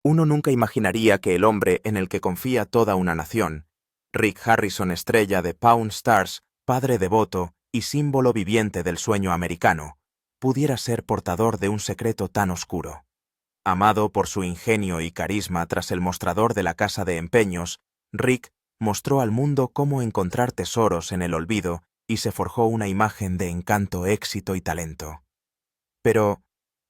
Uno nunca imaginaría que el hombre en el que confía toda una nación, Rick Harrison, estrella de Pawn Stars, padre devoto y símbolo viviente del sueño americano, pudiera ser portador de un secreto tan oscuro. Amado por su ingenio y carisma tras el mostrador de la casa de empeños, Rick mostró al mundo cómo encontrar tesoros en el olvido y se forjó una imagen de encanto, éxito y talento. Pero,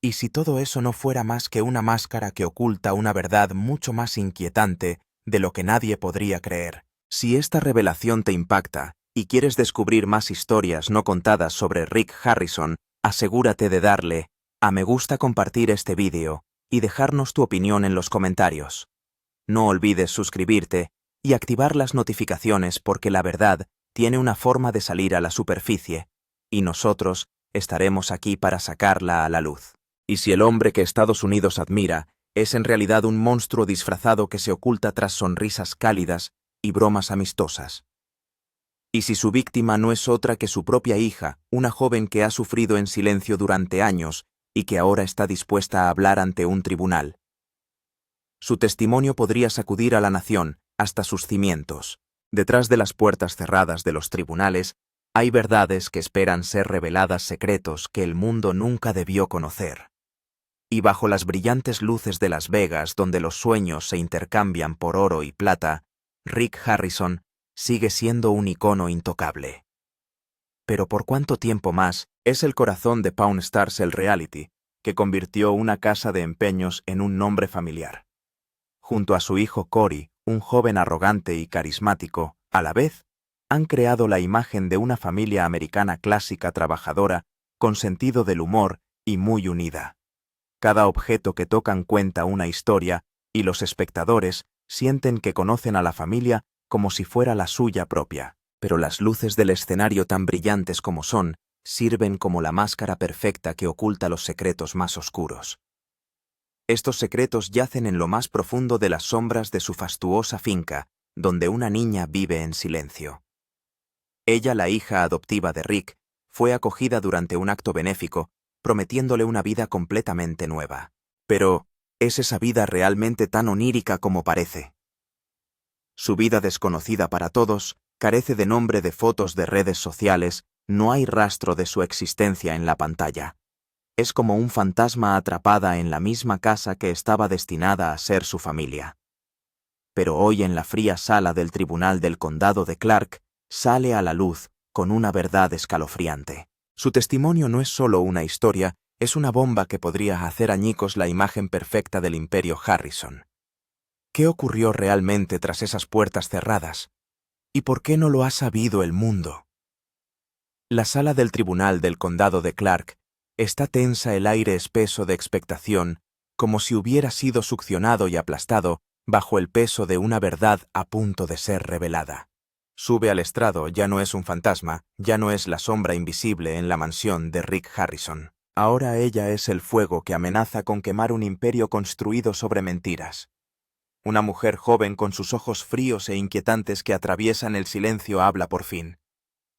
¿y si todo eso no fuera más que una máscara que oculta una verdad mucho más inquietante de lo que nadie podría creer? Si esta revelación te impacta y quieres descubrir más historias no contadas sobre Rick Harrison, asegúrate de darle a me gusta, compartir este vídeo y dejarnos tu opinión en los comentarios. No olvides suscribirte y activar las notificaciones porque la verdad tiene una forma de salir a la superficie, y nosotros estaremos aquí para sacarla a la luz. Y si el hombre que Estados Unidos admira es en realidad un monstruo disfrazado que se oculta tras sonrisas cálidas y bromas amistosas. Y si su víctima no es otra que su propia hija, una joven que ha sufrido en silencio durante años y que ahora está dispuesta a hablar ante un tribunal. Su testimonio podría sacudir a la nación hasta sus cimientos. Detrás de las puertas cerradas de los tribunales hay verdades que esperan ser reveladas, secretos que el mundo nunca debió conocer. Y bajo las brillantes luces de Las Vegas, donde los sueños se intercambian por oro y plata, Rick Harrison sigue siendo un icono intocable. Pero ¿por cuánto tiempo más? Es el corazón de Pawn Stars, el reality, que convirtió una casa de empeños en un nombre familiar. Junto a su hijo Cory, un joven arrogante y carismático, a la vez, han creado la imagen de una familia americana clásica, trabajadora, con sentido del humor y muy unida. Cada objeto que tocan cuenta una historia, y los espectadores sienten que conocen a la familia como si fuera la suya propia. Pero las luces del escenario, tan brillantes como son, sirven como la máscara perfecta que oculta los secretos más oscuros. Estos secretos yacen en lo más profundo de las sombras de su fastuosa finca, donde una niña vive en silencio. Ella, la hija adoptiva de Rick, fue acogida durante un acto benéfico, prometiéndole una vida completamente nueva. Pero, ¿es esa vida realmente tan onírica como parece? Su vida, desconocida para todos, carece de nombre, de fotos, de redes sociales, no hay rastro de su existencia en la pantalla. Es como un fantasma atrapada en la misma casa que estaba destinada a ser su familia. Pero hoy, en la fría sala del Tribunal del Condado de Clark, sale a la luz con una verdad escalofriante. Su testimonio no es solo una historia, es una bomba que podría hacer añicos la imagen perfecta del imperio Harrison. ¿Qué ocurrió realmente tras esas puertas cerradas? ¿Y por qué no lo ha sabido el mundo? La sala del Tribunal del Condado de Clark está tensa, el aire espeso de expectación, como si hubiera sido succionado y aplastado bajo el peso de una verdad a punto de ser revelada. Sube al estrado, ya no es un fantasma, ya no es la sombra invisible en la mansión de Rick Harrison. Ahora ella es el fuego que amenaza con quemar un imperio construido sobre mentiras. Una mujer joven con sus ojos fríos e inquietantes que atraviesan el silencio habla por fin.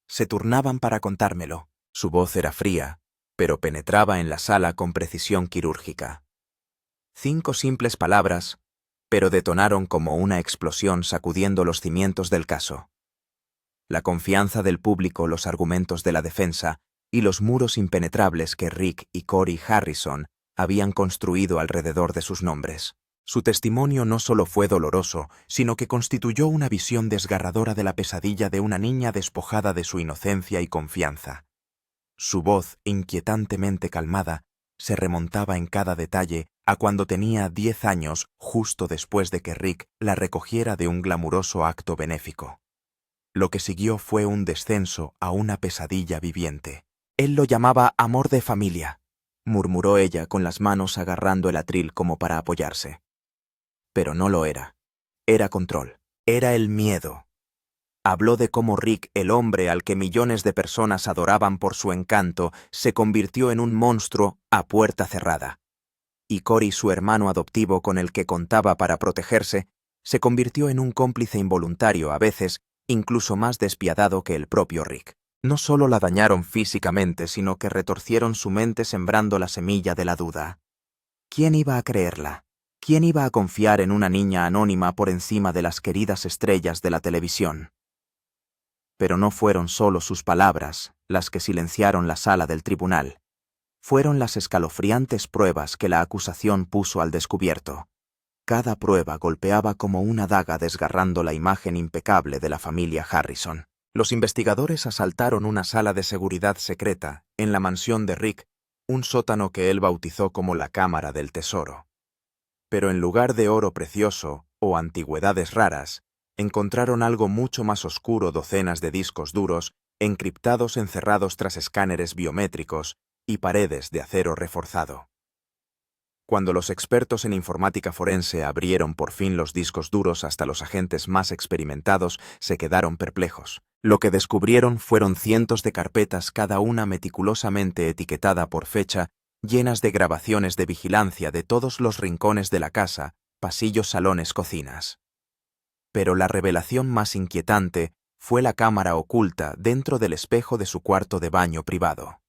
Se turnaban para contármelo. Su voz era fría, pero penetraba en la sala con precisión quirúrgica. 5 simples palabras, pero detonaron como una explosión, sacudiendo los cimientos del caso. La confianza del público, los argumentos de la defensa y los muros impenetrables que Rick y Cory Harrison habían construido alrededor de sus nombres. Su testimonio no solo fue doloroso, sino que constituyó una visión desgarradora de la pesadilla de una niña despojada de su inocencia y confianza. Su voz, inquietantemente calmada, se remontaba en cada detalle a cuando tenía 10 años, justo después de que Rick la recogiera de un glamuroso acto benéfico. Lo que siguió fue un descenso a una pesadilla viviente. Él lo llamaba amor de familia, murmuró ella con las manos agarrando el atril como para apoyarse. Pero no lo era. Era control. Era el miedo. Habló de cómo Rick, el hombre al que millones de personas adoraban por su encanto, se convirtió en un monstruo a puerta cerrada. Y Cory, su hermano adoptivo con el que contaba para protegerse, se convirtió en un cómplice involuntario, a veces incluso más despiadado que el propio Rick. No solo la dañaron físicamente, sino que retorcieron su mente sembrando la semilla de la duda. ¿Quién iba a creerla? ¿Quién iba a confiar en una niña anónima por encima de las queridas estrellas de la televisión? Pero no fueron solo sus palabras las que silenciaron la sala del tribunal. Fueron las escalofriantes pruebas que la acusación puso al descubierto. Cada prueba golpeaba como una daga desgarrando la imagen impecable de la familia Harrison. Los investigadores asaltaron una sala de seguridad secreta en la mansión de Rick, un sótano que él bautizó como la Cámara del Tesoro. Pero en lugar de oro precioso o antigüedades raras, encontraron algo mucho más oscuro: docenas de discos duros, encriptados encerrados tras escáneres biométricos y paredes de acero reforzado. Cuando los expertos en informática forense abrieron por fin los discos duros, hasta los agentes más experimentados se quedaron perplejos. Lo que descubrieron fueron cientos de carpetas, cada una meticulosamente etiquetada por fecha, llenas de grabaciones de vigilancia de todos los rincones de la casa, pasillos, salones, cocinas. Pero la revelación más inquietante fue la cámara oculta dentro del espejo de su cuarto de baño privado.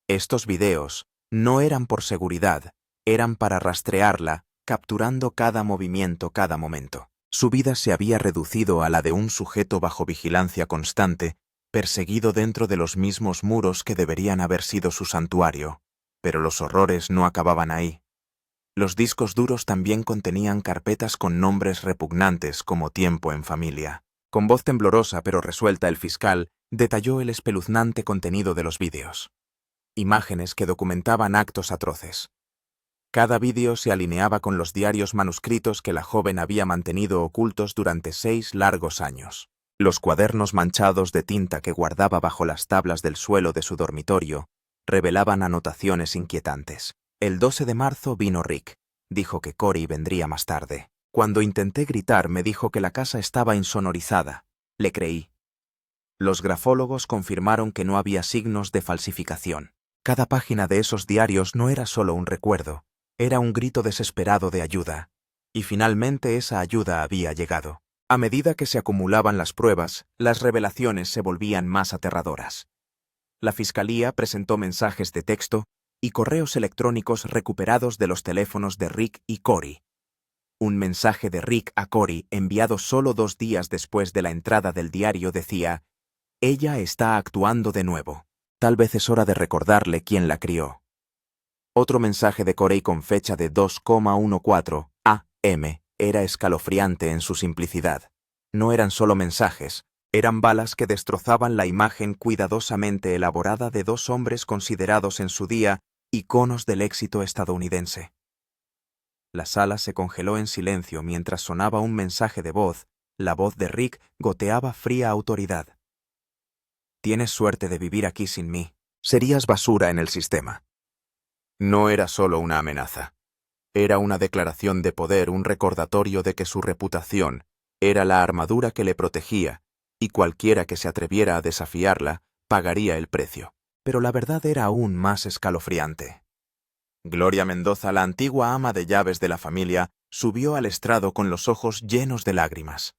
Estos videos no eran por seguridad, eran para rastrearla, capturando cada movimiento, cada momento. Su vida se había reducido a la de un sujeto bajo vigilancia constante, perseguido dentro de los mismos muros que deberían haber sido su santuario. Pero los horrores no acababan ahí. Los discos duros también contenían carpetas con nombres repugnantes como Tiempo en Familia. Con voz temblorosa pero resuelta, el fiscal detalló el espeluznante contenido de los vídeos. Imágenes que documentaban actos atroces. Cada vídeo se alineaba con los diarios manuscritos que la joven había mantenido ocultos durante 6 largos años. Los cuadernos manchados de tinta que guardaba bajo las tablas del suelo de su dormitorio revelaban anotaciones inquietantes. El 12 de marzo vino Rick. Dijo que Corey vendría más tarde. Cuando intenté gritar, me dijo que la casa estaba insonorizada. Le creí. Los grafólogos confirmaron que no había signos de falsificación. Cada página de esos diarios no era solo un recuerdo, era un grito desesperado de ayuda. Y finalmente esa ayuda había llegado. A medida que se acumulaban las pruebas, las revelaciones se volvían más aterradoras. La fiscalía presentó mensajes de texto y correos electrónicos recuperados de los teléfonos de Rick y Corey. Un mensaje de Rick a Corey, enviado solo 2 días después de la entrada del diario, decía: «Ella está actuando de nuevo. Tal vez es hora de recordarle quién la crió». Otro mensaje de Corey con fecha de 2,14 a.m. era escalofriante en su simplicidad. No eran solo mensajes, eran balas que destrozaban la imagen cuidadosamente elaborada de 2 hombres considerados en su día iconos del éxito estadounidense. La sala se congeló en silencio mientras sonaba un mensaje de voz. La voz de Rick goteaba fría autoridad. «Tienes suerte de vivir aquí sin mí. Serías basura en el sistema». No era solo una amenaza. Era una declaración de poder, un recordatorio de que su reputación era la armadura que le protegía, y cualquiera que se atreviera a desafiarla pagaría el precio. Pero la verdad era aún más escalofriante. Gloria Mendoza, la antigua ama de llaves de la familia, subió al estrado con los ojos llenos de lágrimas.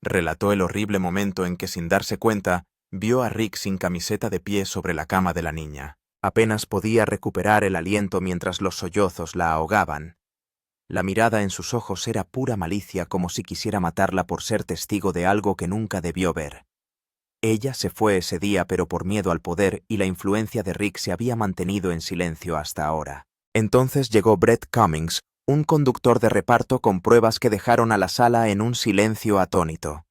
Relató el horrible momento en que, sin darse cuenta, vio a Rick sin camiseta de pie sobre la cama de la niña. Apenas podía recuperar el aliento mientras los sollozos la ahogaban. La mirada en sus ojos era pura malicia, como si quisiera matarla por ser testigo de algo que nunca debió ver. Ella se fue ese día, pero por miedo al poder y la influencia de Rick se había mantenido en silencio hasta ahora. Entonces llegó Brett Cummings, un conductor de reparto, con pruebas que dejaron a la sala en un silencio atónito.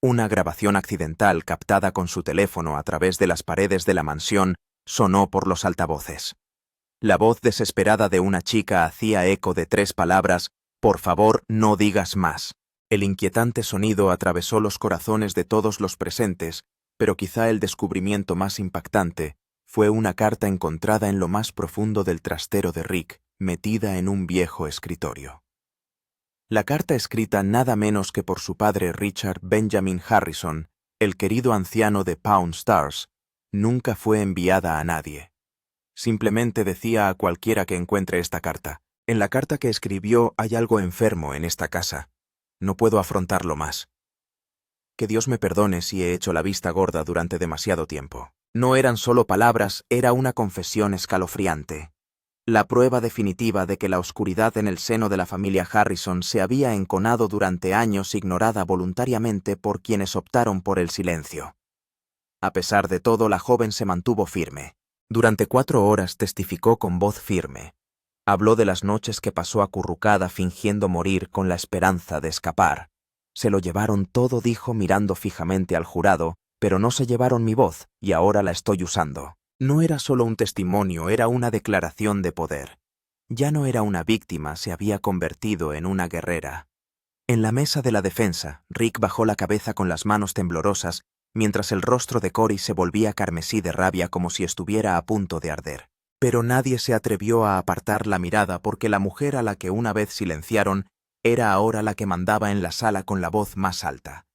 Una grabación accidental captada con su teléfono a través de las paredes de la mansión sonó por los altavoces. La voz desesperada de una chica hacía eco de 3 palabras: «Por favor, no digas más». El inquietante sonido atravesó los corazones de todos los presentes, pero quizá el descubrimiento más impactante fue una carta encontrada en lo más profundo del trastero de Rick, metida en un viejo escritorio. La carta, escrita nada menos que por su padre Richard Benjamin Harrison, el querido anciano de Pawn Stars, nunca fue enviada a nadie. Simplemente decía a cualquiera que encuentre esta carta: «En la carta que escribió hay algo enfermo en esta casa. No puedo afrontarlo más. Que Dios me perdone si he hecho la vista gorda durante demasiado tiempo». No eran solo palabras, era una confesión escalofriante. La prueba definitiva de que la oscuridad en el seno de la familia Harrison se había enconado durante años ignorada voluntariamente por quienes optaron por el silencio. A pesar de todo, la joven se mantuvo firme. Durante 4 horas testificó con voz firme. Habló de las noches que pasó acurrucada fingiendo morir con la esperanza de escapar. Se lo llevaron todo, dijo mirando fijamente al jurado, pero no se llevaron mi voz, y ahora la estoy usando. No era solo un testimonio, era una declaración de poder. Ya no era una víctima, se había convertido en una guerrera. En la mesa de la defensa, Rick bajó la cabeza con las manos temblorosas, mientras el rostro de Corey se volvía carmesí de rabia como si estuviera a punto de arder. Pero nadie se atrevió a apartar la mirada porque la mujer a la que una vez silenciaron era ahora la que mandaba en la sala con la voz más alta.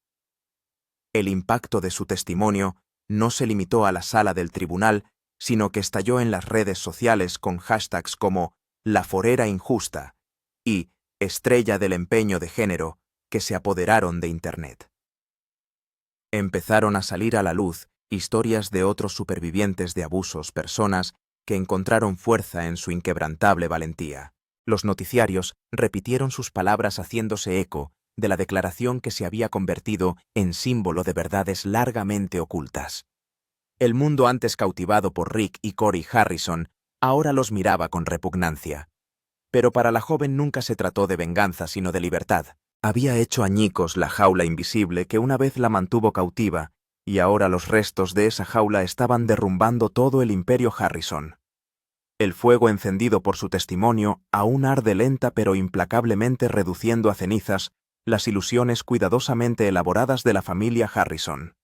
El impacto de su testimonio no se limitó a la sala del tribunal, sino que estalló en las redes sociales con hashtags como «La forera injusta» y «Estrella del empeño de género» que se apoderaron de Internet. Empezaron a salir a la luz historias de otros supervivientes de abusos, personas que encontraron fuerza en su inquebrantable valentía. Los noticiarios repitieron sus palabras haciéndose eco de la declaración que se había convertido en símbolo de verdades largamente ocultas. El mundo antes cautivado por Rick y Corey Harrison ahora los miraba con repugnancia. Pero para la joven nunca se trató de venganza sino de libertad. Había hecho añicos la jaula invisible que una vez la mantuvo cautiva, y ahora los restos de esa jaula estaban derrumbando todo el imperio Harrison. El fuego encendido por su testimonio aún arde lenta pero implacablemente reduciendo a cenizas las ilusiones cuidadosamente elaboradas de la familia Harrison.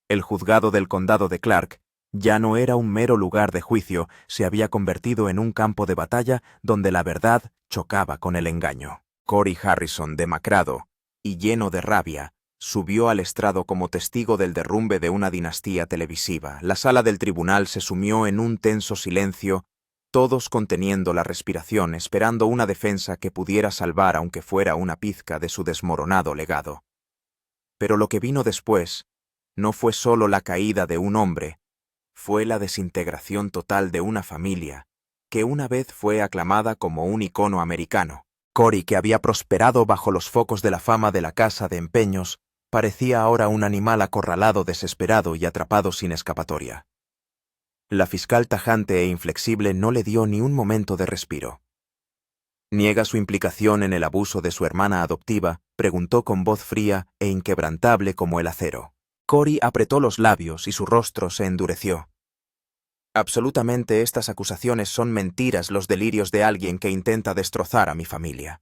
El juzgado del condado de Clark ya no era un mero lugar de juicio, se había convertido en un campo de batalla donde la verdad chocaba con el engaño. Corey Harrison, demacrado y lleno de rabia, subió al estrado como testigo del derrumbe de una dinastía televisiva. La sala del tribunal se sumió en un tenso silencio, todos conteniendo la respiración, esperando una defensa que pudiera salvar aunque fuera una pizca de su desmoronado legado. Pero lo que vino después no fue solo la caída de un hombre, fue la desintegración total de una familia, que una vez fue aclamada como un icono americano. Corey, que había prosperado bajo los focos de la fama de la casa de empeños, parecía ahora un animal acorralado, desesperado y atrapado sin escapatoria. La fiscal tajante e inflexible no le dio ni un momento de respiro. ¿Niega su implicación en el abuso de su hermana adoptiva?, preguntó con voz fría e inquebrantable como el acero. Corey apretó los labios y su rostro se endureció. Absolutamente, estas acusaciones son mentiras, los delirios de alguien que intenta destrozar a mi familia.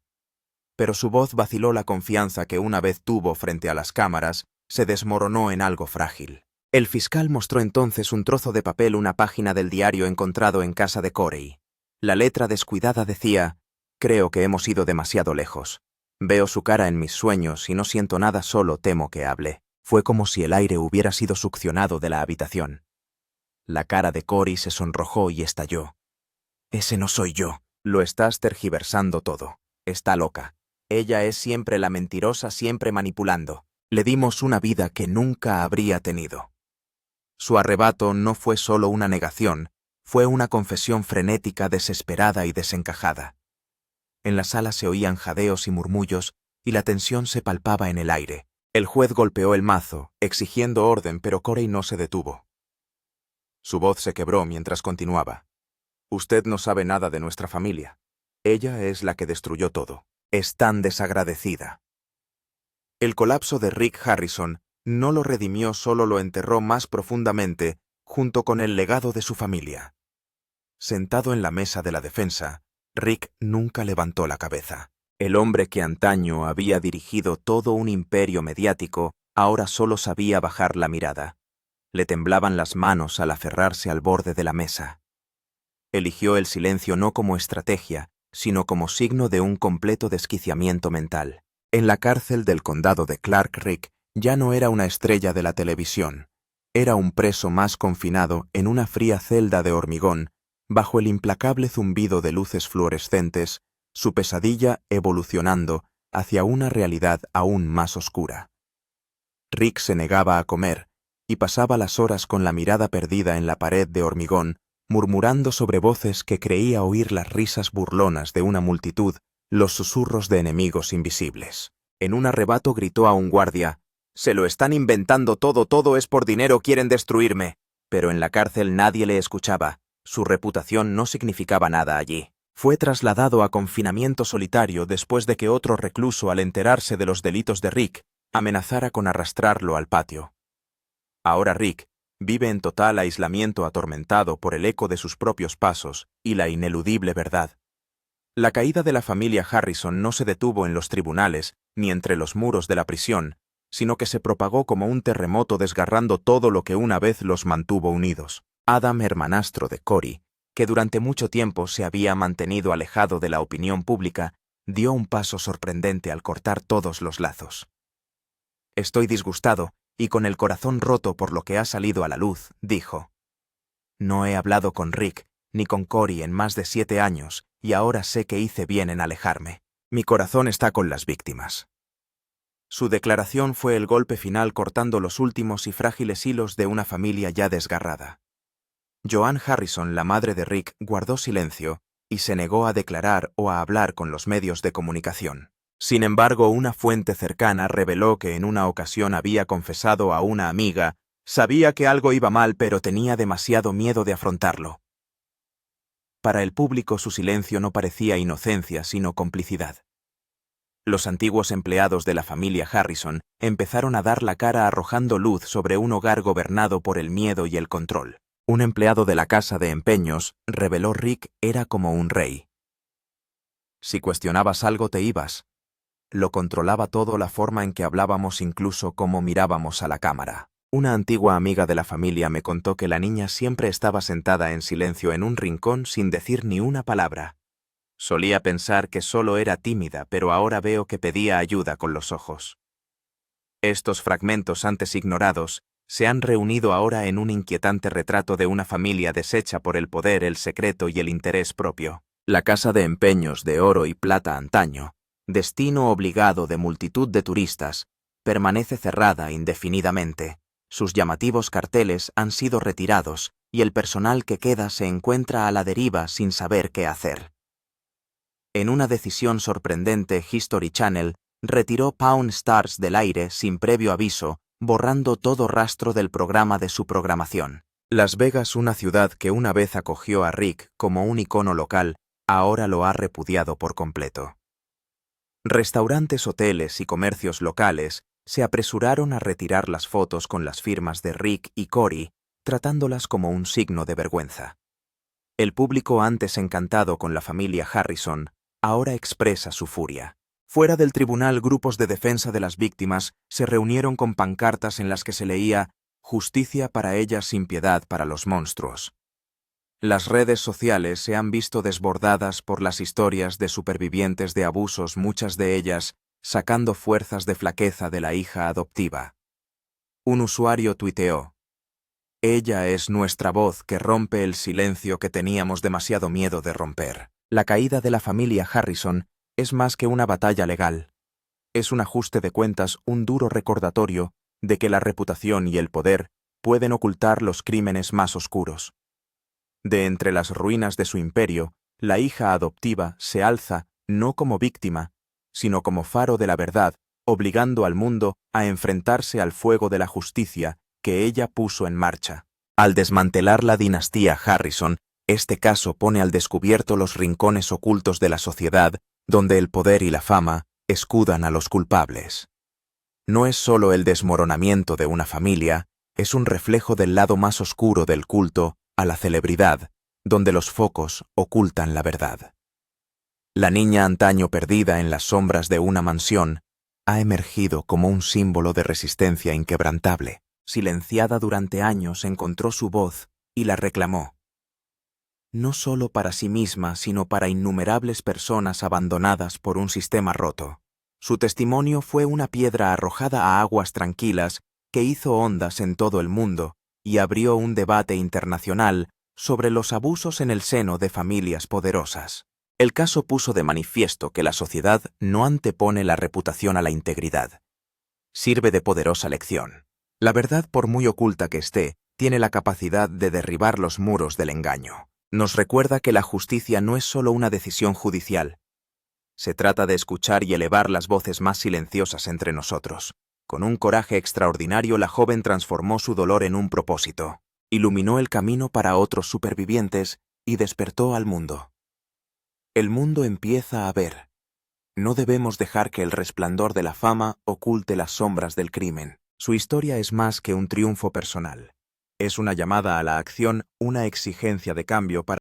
Pero su voz vaciló, la confianza que una vez tuvo frente a las cámaras se desmoronó en algo frágil. El fiscal mostró entonces un trozo de papel, una página del diario encontrado en casa de Corey. La letra descuidada decía: «Creo que hemos ido demasiado lejos. Veo su cara en mis sueños y no siento nada, solo temo que hable». Fue como si el aire hubiera sido succionado de la habitación. La cara de Corey se sonrojó y estalló. «Ese no soy yo». «Lo estás tergiversando todo. Está loca. Ella es siempre la mentirosa, siempre manipulando. Le dimos una vida que nunca habría tenido». Su arrebato no fue solo una negación, fue una confesión frenética, desesperada y desencajada. En la sala se oían jadeos y murmullos, y la tensión se palpaba en el aire. El juez golpeó el mazo, exigiendo orden, pero Corey no se detuvo. Su voz se quebró mientras continuaba. «Usted no sabe nada de nuestra familia. Ella es la que destruyó todo. Es tan desagradecida». El colapso de Rick Harrison no lo redimió, solo lo enterró más profundamente, junto con el legado de su familia. Sentado en la mesa de la defensa, Rick nunca levantó la cabeza. El hombre que antaño había dirigido todo un imperio mediático, ahora solo sabía bajar la mirada. Le temblaban las manos al aferrarse al borde de la mesa. Eligió el silencio no como estrategia, sino como signo de un completo desquiciamiento mental. En la cárcel del condado de Clark, Rick ya no era una estrella de la televisión. Era un preso más confinado en una fría celda de hormigón, bajo el implacable zumbido de luces fluorescentes, su pesadilla evolucionando hacia una realidad aún más oscura. Rick se negaba a comer y pasaba las horas con la mirada perdida en la pared de hormigón, murmurando sobre voces que creía oír las risas burlonas de una multitud, los susurros de enemigos invisibles. En un arrebato gritó a un guardia: «Se lo están inventando todo, todo es por dinero, quieren destruirme». Pero en la cárcel nadie le escuchaba. Su reputación no significaba nada allí. Fue trasladado a confinamiento solitario después de que otro recluso, al enterarse de los delitos de Rick, amenazara con arrastrarlo al patio. Ahora Rick vive en total aislamiento, atormentado por el eco de sus propios pasos y la ineludible verdad. La caída de la familia Harrison no se detuvo en los tribunales ni entre los muros de la prisión, sino que se propagó como un terremoto, desgarrando todo lo que una vez los mantuvo unidos. Adam, hermanastro de Cory, que durante mucho tiempo se había mantenido alejado de la opinión pública, dio un paso sorprendente al cortar todos los lazos. «Estoy disgustado y con el corazón roto por lo que ha salido a la luz», dijo. «No he hablado con Rick ni con Cory en más de 7 años y ahora sé que hice bien en alejarme. Mi corazón está con las víctimas». Su declaración fue el golpe final, cortando los últimos y frágiles hilos de una familia ya desgarrada. Joan Harrison, la madre de Rick, guardó silencio y se negó a declarar o a hablar con los medios de comunicación. Sin embargo, una fuente cercana reveló que en una ocasión había confesado a una amiga: sabía que algo iba mal, pero tenía demasiado miedo de afrontarlo. Para el público su silencio no parecía inocencia, sino complicidad. Los antiguos empleados de la familia Harrison empezaron a dar la cara, arrojando luz sobre un hogar gobernado por el miedo y el control. Un empleado de la casa de empeños reveló: Rick era como un rey. Si cuestionabas algo te ibas. Lo controlaba todo, la forma en que hablábamos, incluso cómo mirábamos a la cámara. Una antigua amiga de la familia me contó que la niña siempre estaba sentada en silencio en un rincón sin decir ni una palabra. Solía pensar que solo era tímida, pero ahora veo que pedía ayuda con los ojos. Estos fragmentos antes ignorados se han reunido ahora en un inquietante retrato de una familia deshecha por el poder, el secreto y el interés propio. La casa de empeños de oro y plata antaño, destino obligado de multitud de turistas, permanece cerrada indefinidamente. Sus llamativos carteles han sido retirados y el personal que queda se encuentra a la deriva sin saber qué hacer. En una decisión sorprendente, History Channel retiró Pawn Stars del aire sin previo aviso, borrando todo rastro del programa de su programación. Las Vegas, una ciudad que una vez acogió a Rick como un icono local, ahora lo ha repudiado por completo. Restaurantes, hoteles y comercios locales se apresuraron a retirar las fotos con las firmas de Rick y Cory, tratándolas como un signo de vergüenza. El público, antes encantado con la familia Harrison, ahora expresa su furia. Fuera del tribunal, grupos de defensa de las víctimas se reunieron con pancartas en las que se leía: «Justicia para ellas, sin piedad para los monstruos». Las redes sociales se han visto desbordadas por las historias de supervivientes de abusos, muchas de ellas sacando fuerzas de flaqueza de la hija adoptiva. Un usuario tuiteó: «Ella es nuestra voz que rompe el silencio que teníamos demasiado miedo de romper». La caída de la familia Harrison es más que una batalla legal. Es un ajuste de cuentas, un duro recordatorio de que la reputación y el poder pueden ocultar los crímenes más oscuros. De entre las ruinas de su imperio, la hija adoptiva se alza no como víctima, sino como faro de la verdad, obligando al mundo a enfrentarse al fuego de la justicia que ella puso en marcha. Al desmantelar la dinastía Harrison, este caso pone al descubierto los rincones ocultos de la sociedad, donde el poder y la fama escudan a los culpables. No es solo el desmoronamiento de una familia, es un reflejo del lado más oscuro del culto a la celebridad, donde los focos ocultan la verdad. La niña antaño perdida en las sombras de una mansión ha emergido como un símbolo de resistencia inquebrantable. Silenciada durante años, encontró su voz y la reclamó. No solo para sí misma, sino para innumerables personas abandonadas por un sistema roto. Su testimonio fue una piedra arrojada a aguas tranquilas que hizo ondas en todo el mundo y abrió un debate internacional sobre los abusos en el seno de familias poderosas. El caso puso de manifiesto que la sociedad no antepone la reputación a la integridad. Sirve de poderosa lección. La verdad, por muy oculta que esté, tiene la capacidad de derribar los muros del engaño. Nos recuerda que la justicia no es solo una decisión judicial. Se trata de escuchar y elevar las voces más silenciosas entre nosotros. Con un coraje extraordinario, la joven transformó su dolor en un propósito, iluminó el camino para otros supervivientes y despertó al mundo. El mundo empieza a ver. No debemos dejar que el resplandor de la fama oculte las sombras del crimen. Su historia es más que un triunfo personal. Es una llamada a la acción, una exigencia de cambio para